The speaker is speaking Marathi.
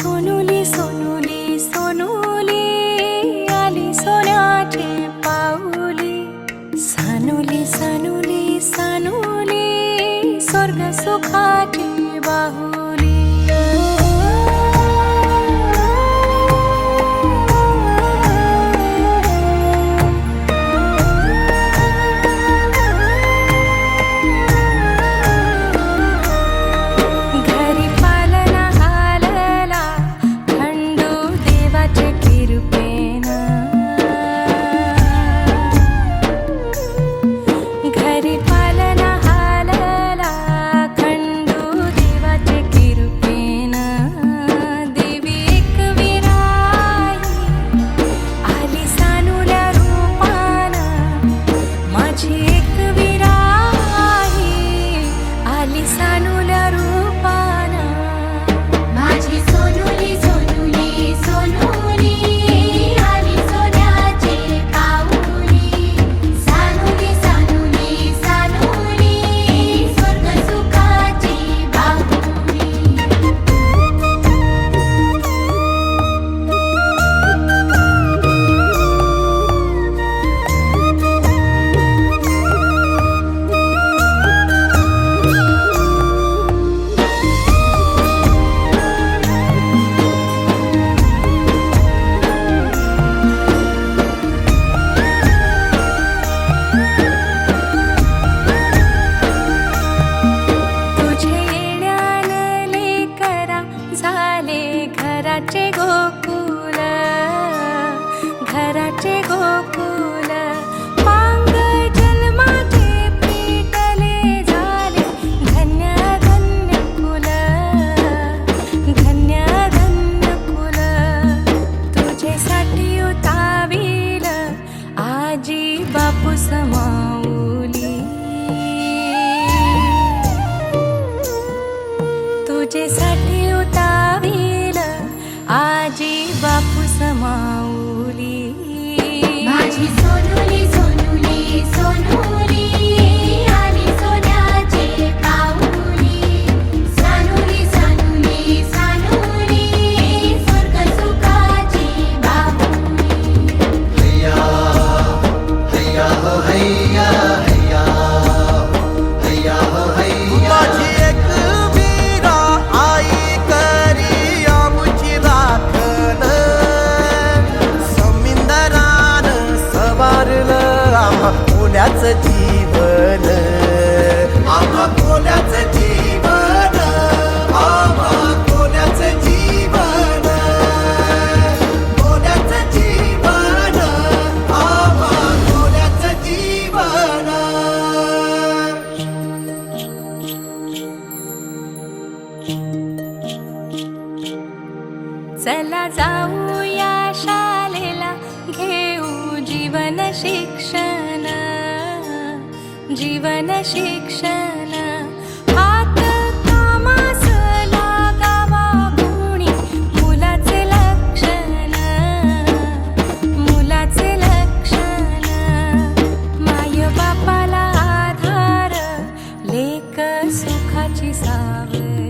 सोनुली सोनुली सोनुली आली सोन्याची पाऊली सानुली सानुली सानुली स्वर्ग सुखाची बाहुली घराचे गोकुल घराचे गोकुल पांग जन्माचे पेटले झाले धन्य धन्य कुल धन्य धन्य कुल तुझेसाठी उताविल आजी बापू समाऊली तुझेसाठी उताविल आजी बापू समाऊली माझी सोनुली सोनुली सोनुली आली सोन्याची पाऊली सानुली सानुली सानुली स्वर्ग सुखाची बाहुली हैया हैया हो हैया हैया हैया हो हैया माझी एक वीरा आई करी आमची राखण समिंदरान सवारलं आम्हा कोल्याचं जीवन आम्हा कोल्याचं जीवन आम्हा कोल्याचं जीवन कोल्याचं जीवन आम्हा कोल्याचं जीवन चला जाऊया शाळेला घेऊ जीवन शिक्षण जीवन शिक्षण हात कामास लागावा गुणी मुलाचे लक्षण मुलाचे लक्षण माय बापाला आधार लेक सुखाची सावली